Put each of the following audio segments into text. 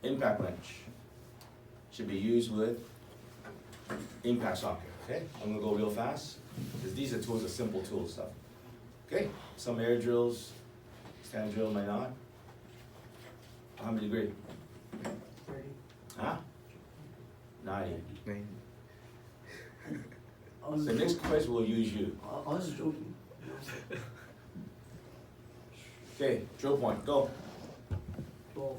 impact wrench. Should be used with impact socket, okay? I'm gonna go real fast, because these are tools, are simple tool stuff. Okay, some air drills, standard drill might not. How many degree? 30. Huh? 90. I was So next quiz will use you. I was joking. Okay, drill point, go. 12.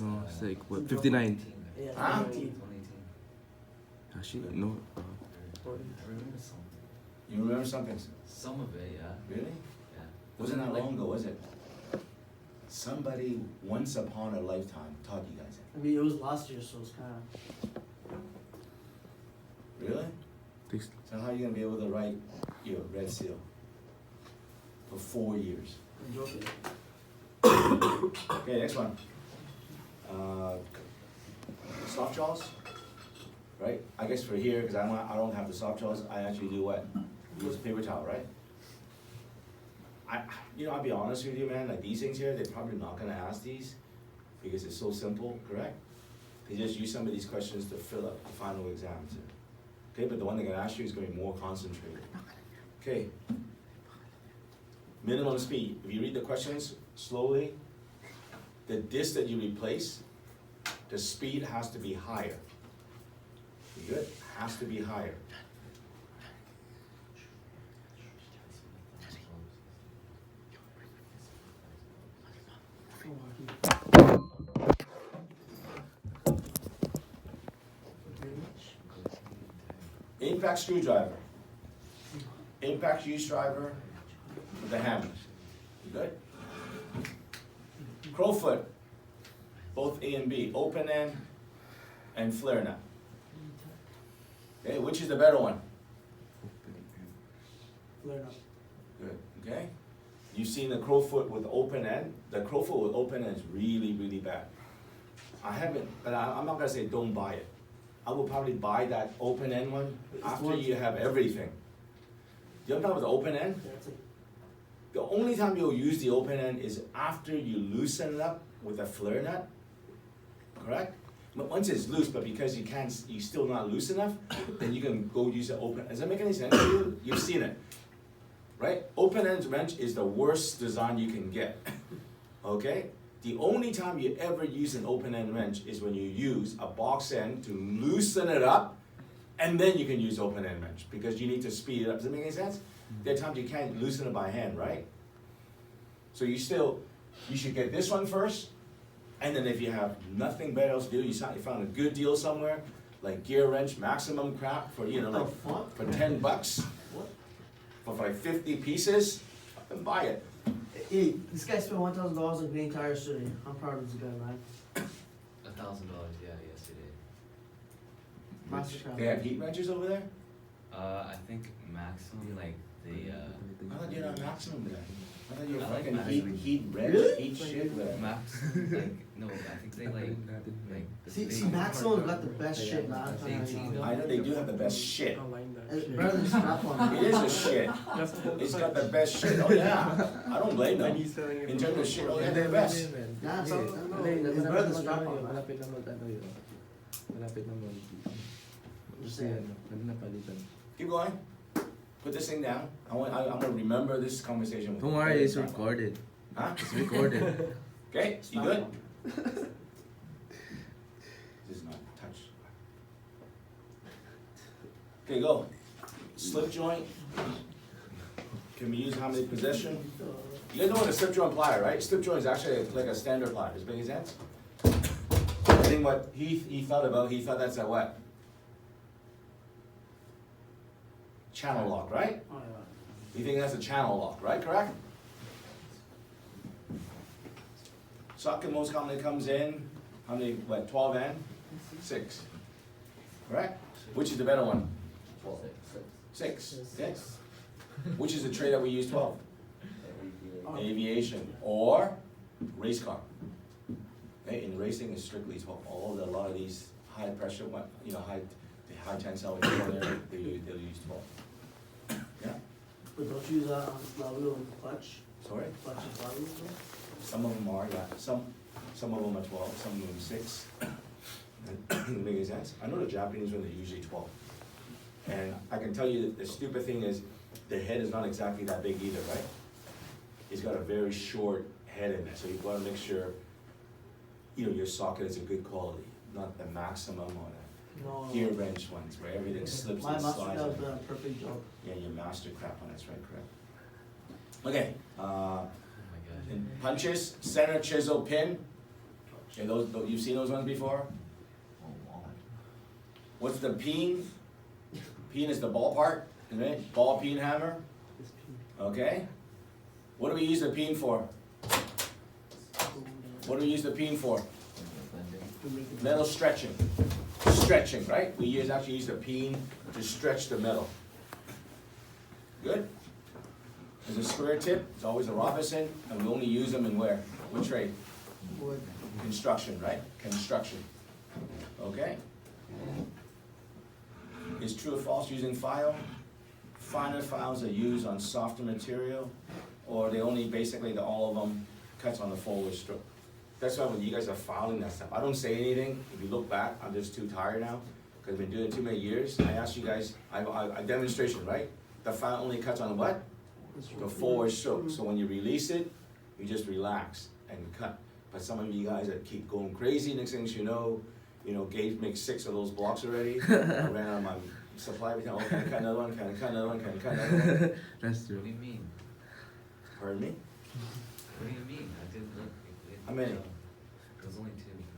No, it's like what, 59. Yeah, Huh? 19. Actually, no. 40. I remember some. You remember something? Some of it, yeah. Really? Yeah. Wasn't that long ago, was it? Somebody once upon a lifetime taught you guys I mean, it was last year, so it's kind of. it. Really? Takes- So how are you gonna be able to write your red seal for 4 years? I'm joking. Okay, next one. Soft jaws, right? I guess for here, because I don't have the soft jaws, I actually do what? Use a paper towel, right? I'll be honest with you, man, like these things here, they're probably not gonna ask these because it's so simple, correct? They just use some of these questions to fill up the final exams. Okay, but the one they're gonna ask you is gonna be more concentrated. Okay. Minimum speed. If you read the questions slowly, the disc that you replace, the speed has to be higher. You good? Has to be higher. Impact screwdriver. Impact use driver with the hammer. You good? Crowfoot. Both A and B. Open end and flare nut. Okay, which is the better one? Flare up. Good, okay? You've seen the crowfoot with open end. The crowfoot with open end is really, really bad. I haven't, but I'm not gonna say don't buy it. I will probably buy that open end one after you have everything. The other time with the open end, Yeah, it's like, the only time you'll use the open end is after you loosen it up with a flare nut, correct? But once it's loose, but because you're still not loose enough, then you can go use the open. Does that make any sense to you? You've seen it, right? Open end wrench is the worst design you can get, okay? The only time you ever use an open end wrench is when you use a box end to loosen it up, and then you can use open end wrench, because you need to speed it up. Does that make any sense? There are times you can't loosen it by hand, right? So you should get this one first, and then if you have nothing better else to do, you found a good deal somewhere, like Gear Wrench Maximum crap for, what the fuck? for $10, What? for like 50 pieces, then buy it. Hey, this guy spent $1,000 on green tires today. I'm proud of this guy, man. $1,000, yeah, yesterday. Mastercraft. They have heat wrenches over there? I think maximum, like, the, I thought you had a Maximum there. I thought you were I like fucking Maximum. heat wrench, Really? heat shit there. maximum, like, no, I think they like, the See, big- Maximum's got the best shit, man. I'm telling you. 18. I know they do have the best shit. It's better than strap on. It is a shit. It's got the best shit. Oh yeah. I don't blame them. In terms of shit, oh yeah, they're the best. Yeah, so, it's better than strap on, man. Malapit na ano yun. Malapit na I'm just saying. napalitan. Keep going. Put this thing down. I'm gonna remember this conversation. with Don't you. worry, it's recorded. Huh? It's recorded. Okay, you good? This is not touch. Okay, go. Slip joint. Can be used how many position? You guys know what a slip joint plier, right? Slip joint is actually like a standard plier. Does it make sense? I think what he thought that's a what? Channel lock, right? Oh, yeah. You think that's a channel lock, right? Correct? Socket most commonly comes in, how many, what, 12 and? 6. Correct? Which is the better one? 6. Okay. Which is the tray that we use 12? Aviation or race car. Okay, in racing it's strictly 12. A lot of these high pressure, high tensile, they'll use 12. Yeah? But don't you use flywheel and clutch? Sorry? Clutch and flywheel? Some of them are, yeah, some of them are 12, some of them 6. Making sense? I know the Japanese ones are usually 12. And I can tell you that the stupid thing is, the head is not exactly that big either, right? It's got a very short head in there, so you wanna make sure, you know, your socket is a good quality, not the maximum or No. the gear wrench ones where everything slips My and master slides. does a perfect job. Yeah, your master crap on, that's right, correct. Okay, Oh my god. and punches, center chisel pin. Okay, those, you've seen those ones before? What's the peen? Peen is the ball part, okay? Ball peen hammer, This pin. okay? What do we use the peen for? What do we use the peen for? To make it- Metal stretching. Stretching, right? We actually use the peen to stretch the metal. Good? There's a square tip, it's always a Robinson, and we only use them in where? What trade? Wood. Construction, right? Construction. Okay? Is true or false using file? Finer files are used on softer material, or they only basically, all of them cuts on the forward stroke. That's why when you guys are filing that stuff, I don't say anything. If you look back, I'm just too tired now, because I've been doing it too many years. I asked you guys, a demonstration, right? The file only cuts on what? The forward stroke. So when you release it, you just relax and cut. But some of you guys that keep going crazy, next thing you know, Gage makes 6 of those blocks already. I ran out of my supply, oh, can I cut another one, can I cut another one, can I cut another one? That's What true. do you mean? Pardon me? What do you mean? I didn't look. How many? It was only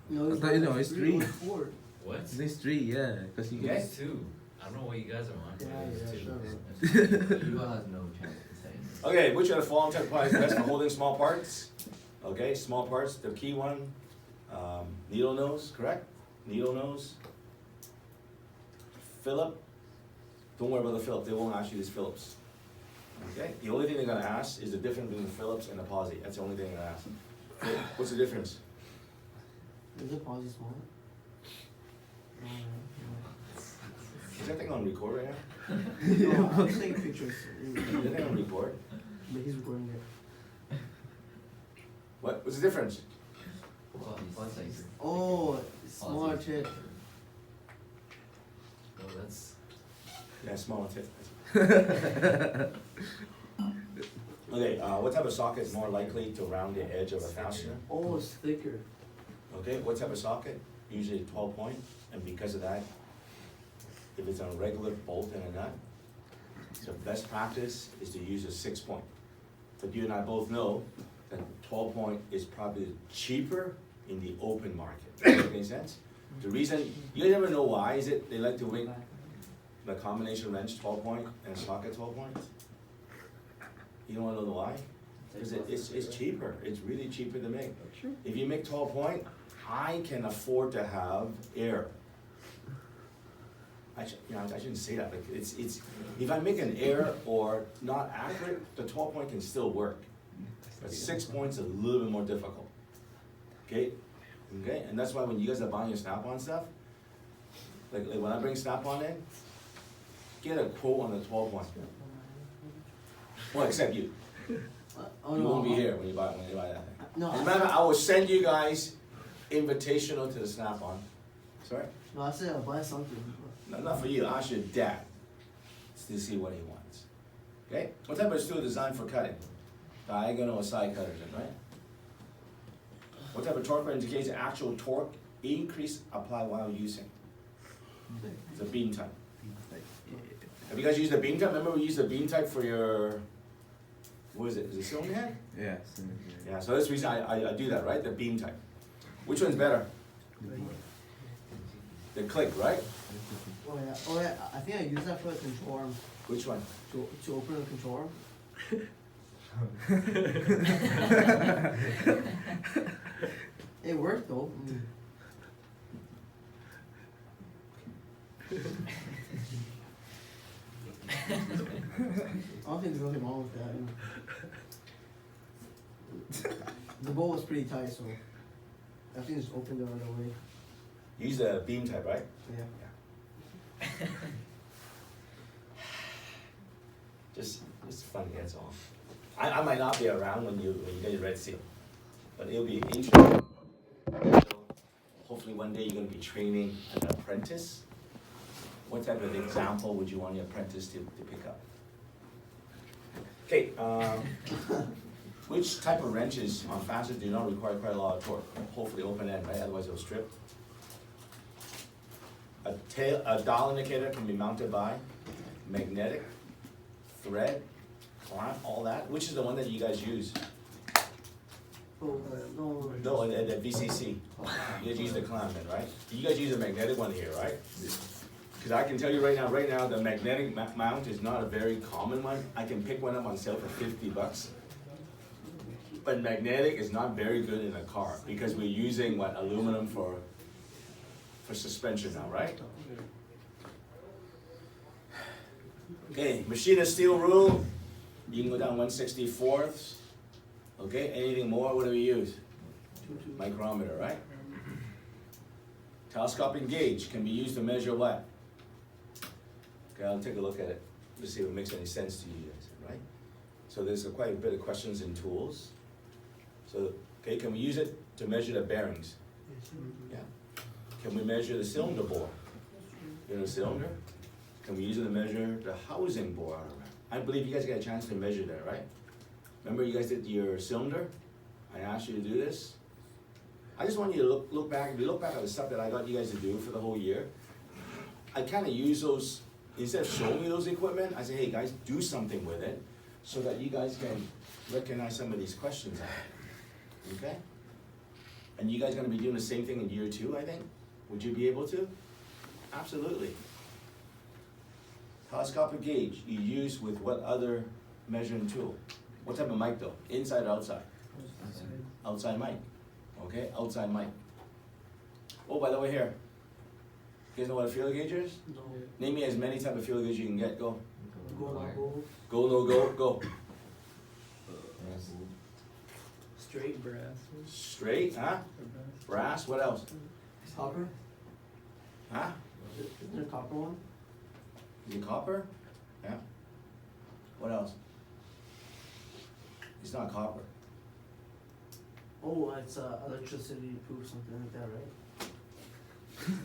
2. No, I thought, you know, it's 3. or 4. What? This 3, yeah, because you Okay. guys. It's 2. I don't know what you guys are on. but Yeah, it was yeah, 2. sure. You has no chance to say. Okay, which of the following type applies best for holding small parts? Okay, small parts, the key one, needle nose, correct? Needle nose. Phillip, don't worry about the Phillip, they won't ask you this Phillips. Okay, the only thing they're gonna ask is the difference between the Phillips and the posi, that's the only thing they're gonna ask. What's the difference? Is it pause small? Is that thing on record right now? No, I'm just taking pictures. Is that thing on record? But he's recording it. What's the difference? What's like? Oh, smaller tip. Oh, that's. Yeah, smaller tip. Okay, what type of socket is more likely to round the edge of a fastener? Oh, it's thicker. Okay, what type of socket? Usually 12 point, and because of that, if it's a regular bolt and a nut, the best practice is to use a 6 point. But you and I both know that 12 point is probably cheaper in the open market. Does that make any sense? The reason, you never know why is it they like to make the combination wrench 12 point and socket 12 point? You don't wanna know why? Because it's cheaper, it's really cheaper to make. Sure. If you make 12 point, I can afford to have error. I shouldn't say that, like, it's, if I make an error or not accurate, the 12 point can still work. But 6 point's a little bit more difficult. Okay? Okay, and that's why when you guys are buying your Snap-on stuff, like when I bring Snap-on in, get a quote on the 12 point. Well, except you. Oh, You no, won't be here when you buy that thing. No, As a matter of fact, I will send you guys invitational to the Snap-on. Sorry? no, I said I'll buy something. No, not for you, ask your dad to see what he wants. Okay? What type of tool is designed for cutting? Diagonal or side cutters, right? What type of torque wrench indicates the actual torque increase applied while using? It's a beam type. Have you guys used the beam type? Remember we used the beam type for your, what is it? Is it cylinder head? Yeah, Yeah, so that's the reason I do that, right? The beam type. Which one's better? The click, right? Oh yeah, I think I use that for the control arm, Which one? to open the control arm. It worked though. I don't think there's nothing wrong with that. The bolt was pretty tight, so I think it's opened the other way. You use the beam type, right? Yeah. Just funny, that's all. I might not be around when you get your red seal. but it'll be interesting. Hopefully one day you're gonna be training an apprentice. What type of example would you want your apprentice to pick up? Okay, which type of wrenches on fasteners do not require quite a lot of torque? Hopefully open end, right? Otherwise it'll strip. A dial indicator can be mounted by magnetic, thread, clamp, all that. Which is the one that you guys use? Oh, no. No, at VCC. You guys use the clamp then, right? You guys use a magnetic one here, right? Because I can tell you right now, the magnetic mount is not a very common one. I can pick one up on sale for $50. But magnetic is not very good in a car because we're using what, aluminum for suspension now, right? Okay, machinist steel rule. You can go down 1/64. Okay, anything more, what do we use? Micrometer, right? Telescopic gauge can be used to measure what? Okay, I'll take a look at it to see if it makes any sense to you guys, right? So there's quite a bit of questions in tools. So, okay, can we use it to measure the bearings? Yeah. Can we measure the cylinder bore? You know, the cylinder? Can we use it to measure the housing bore out of it? I believe you guys got a chance to measure that, right? Remember you guys did your cylinder? I asked you to do this. I just want you to look back. If you look back at the stuff that I got you guys to do for the whole year, I kind of use those, instead of showing you those equipment, I say, hey guys, do something with it so that you guys can recognize some of these questions out. Okay? And you guys gonna be doing the same thing in year 2, I think? Would you be able to? Absolutely. Telescopic gauge, you use with what other measuring tool? What type of mic though? Inside or outside? Outside mic. Okay, outside mic. Oh, by the way, here. You guys know what a field gauge is? No. Name me as many type of field gauge you can get. Go. Go, no, go. Go, no, go, go. Straight brass. Straight, huh? Brass, what else? Copper? Huh? Isn't there a copper one? Is it copper? Yeah. What else? It's not copper. Oh, it's electricity proof, something like that, right?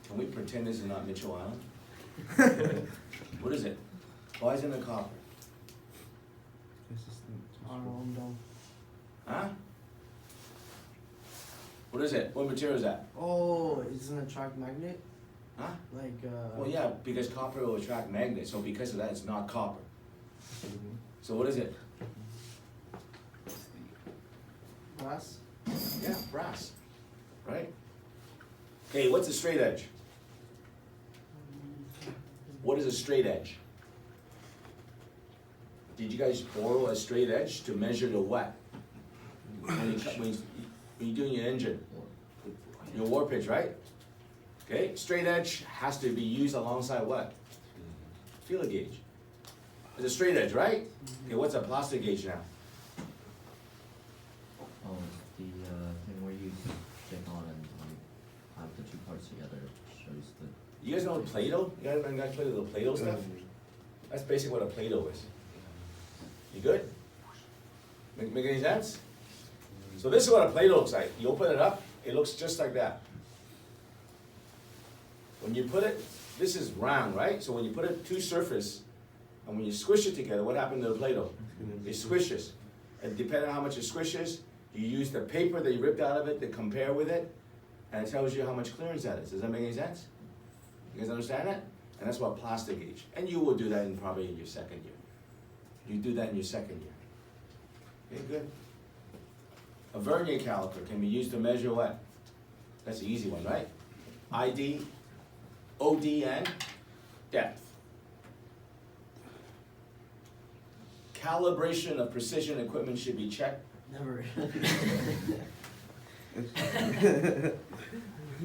Can we pretend this is not Mitchell Island? What is it? Why isn't it copper? I don't know, I'm dumb. Huh? What is it? What material is that? Oh, it's an attract magnet? Huh? Like, Well, yeah, because copper will attract magnets, so because of that, it's not copper. So what is it? brass? Yeah, brass, right? Okay, what's a straight edge? What is a straight edge? Did you guys borrow a straight edge to measure the what? When you're doing your engine, your warpage, right? Okay, straight edge has to be used alongside what? Feeler gauge. It's a straight edge, right? Okay, what's a plastic gauge now? Oh, the thing where you stick on and have the two parts together shows the. You guys know Play-Doh? You guys play with the Play-Doh stuff? That's basically what a Play-Doh is. You good? Make any sense? So this is what a Play-Doh looks like. You open it up, it looks just like that. When you put it, this is round, right? So when you put it to surface, and when you squish it together, what happened to the Play-Doh? It squishes. And depending on how much it squishes, you use the paper that you ripped out of it to compare with it, and it tells you how much clearance that is. Does that make any sense? You guys understand that? And that's what plastic gauge. And you will do that in probably in your second year. You do that in your second year. Okay, good. A vernier caliper can be used to measure what? That's the easy one, right? ID, OD, and depth. Calibration of precision equipment should be checked. Never.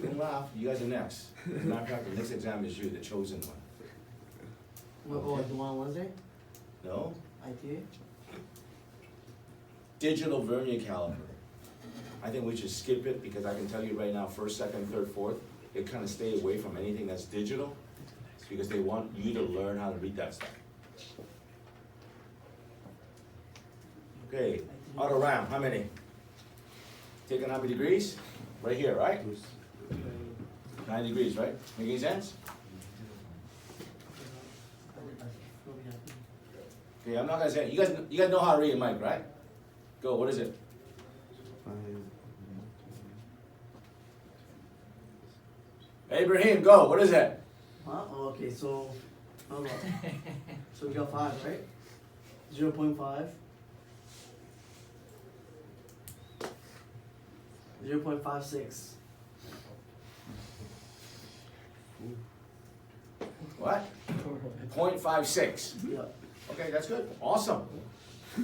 Don't laugh, you guys are next. As a matter of fact, the next exam is you, the chosen one. What, oh, the one on Wednesday? No? ITA? Digital vernier caliper. I think we should skip it because I can tell you right now, first, second, third, fourth, they kind of stay away from anything that's digital because they want you to learn how to read that stuff. Okay, auto ram, how many? taking how many degrees? Right here, right? 90 degrees, right? Making sense? Okay, I'm not gonna say it. You guys know how to read a mic, right? Go, what is it? Abraham, go, what is it? Huh? Oh, okay, so, hold on. So we got 5, right? 0.5. 0.56. What? 0.56. Yeah. Okay, that's good. Awesome.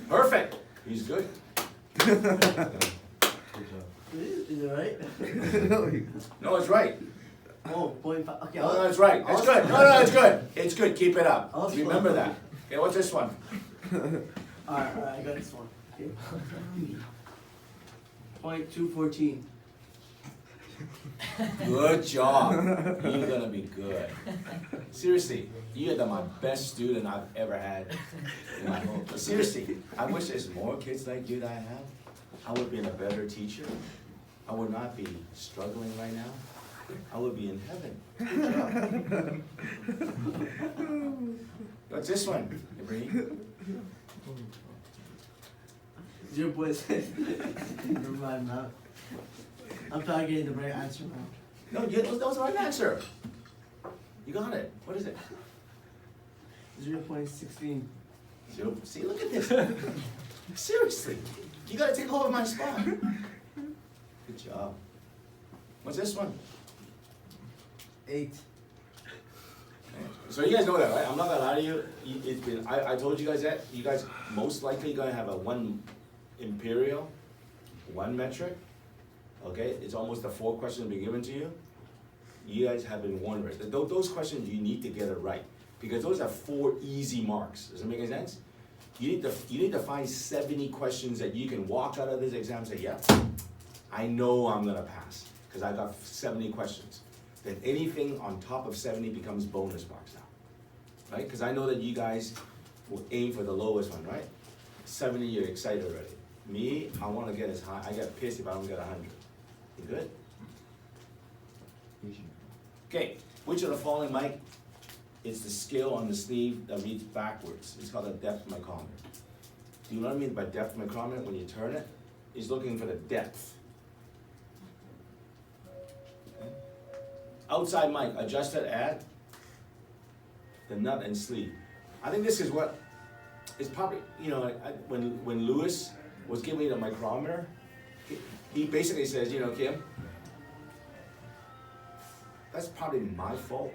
Perfect. He's good. Is it right? No, it's right. Oh, 0.5. Okay, No, it's right. It's good. No, it's good. It's good. Keep it up. Remember that. Okay, what's this one? Alright, I got this one. Okay. 0.214. Good job. You're gonna be good. Seriously, you're my best student I've ever had in my whole. Seriously, I wish there's more kids like you that I have. I would be a better teacher. I would not be struggling right now. I would be in heaven. Good job. What's this one, Ibrahim? 0.6. Never mind now. I'm trying to get the right answer now. No, that was the right answer. You got it. What is it? 0.16. Zero. See, look at this. Seriously, you gotta take over my spot. Good job. What's this one? 8. So you guys know that, right? I'm not gonna lie to you. It's been. I told you guys that. You guys most likely gonna have a 1 imperial, 1 metric. Okay, it's almost the 4 questions be given to you. You guys have been warned, right? Those questions you need to get it right because those are 4 easy marks. Does that make any sense? You need to find 70 questions that you can walk out of this exam and say, yeah, I know I'm gonna pass because I got 70 questions. Then anything on top of 70 becomes bonus marks now, right? Because I know that you guys will aim for the lowest one, right? 70, you're excited already. Me, I want to get as high. I get pissed if I don't get 100. You good? Okay, which of the following, Mike, is the scale on the sleeve that reads backwards? It's called a depth micrometer. Do you know what I mean by depth micrometer? When you turn it, it's looking for the depth. Okay. Outside mic, adjusted at the nut and sleeve. I think this is what is probably, you know, when Lewis was giving me the micrometer, he basically says, you know, Kim, that's probably my fault.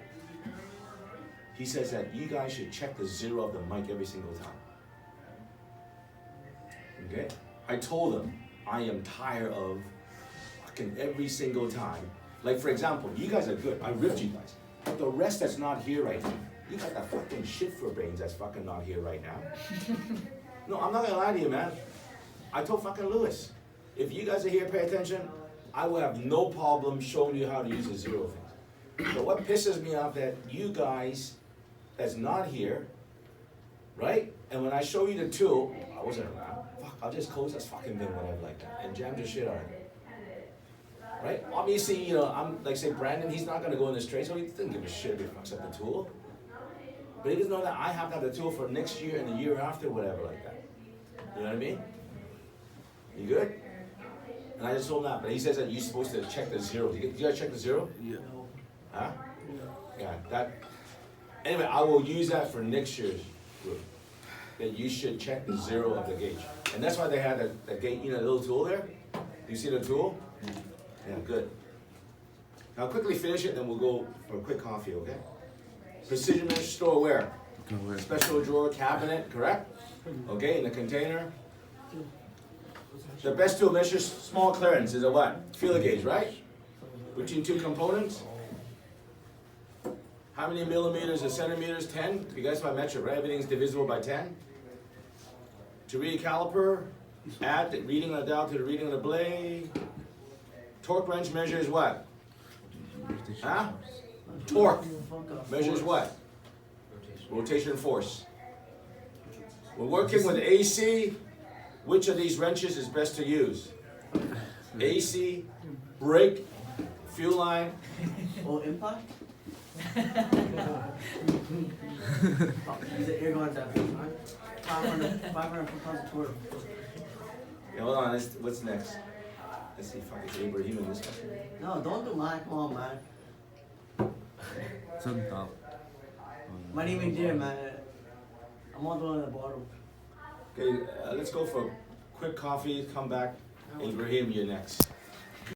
He says that you guys should check the 0 of the mic every single time. Okay? I told him I am tired of fucking every single time. Like for example, you guys are good. I ripped you guys. But the rest that's not here right now, you got that fucking shit for brains that's fucking not here right now. No, I'm not gonna lie to you, man. I told fucking Lewis, if you guys are here, pay attention, I will have no problem showing you how to use the 0 things. But what pisses me off that you guys that's not here, right? And when I show you the tool, I wasn't around. Fuck, I'll just close this fucking thing whenever like that and jam the shit out of it. Right? Obviously, you know, I'm like say Brandon, he's not gonna go in this trade, so he doesn't give a shit if he fucks up the tool. But he doesn't know that I have to have the tool for next year and the year after, whatever like that. You know what I mean? You good? And I just told him that, but he says that you're supposed to check the 0. Do you guys check the 0? Yeah. Huh? Yeah, that. Anyway, I will use that for next year's group. That you should check the 0 of the gauge. And that's why they had the gauge, you know, the little tool there. Do you see the tool? Yeah, good. Now quickly finish it, then we'll go for a quick coffee, okay? Precision measure store where? Special drawer cabinet, correct? Okay, in the container. The best tool measures small clearance is a what? Feeler gauge, right? Between 2 components. How many millimeters or centimeters? 10? You guys by metric, right? Everything's divisible by 10. To read a caliper, add the reading on the dial to the reading of the blade. Torque wrench measures what? Huh? Torque measures what? Rotation force. We're working with AC. Which of these wrenches is best to use? AC, brake, fuel line. Oh, impact? Is it air guns that first time? 500 pounds of torque. Yeah, hold on, what's next? Let's see if I can Ibrahim in this one. No, don't do mine. Come on, man. My name is there, man. I'm all the way on the bottom. Okay, let's go for a quick coffee, come back. Ibrahim, you're next.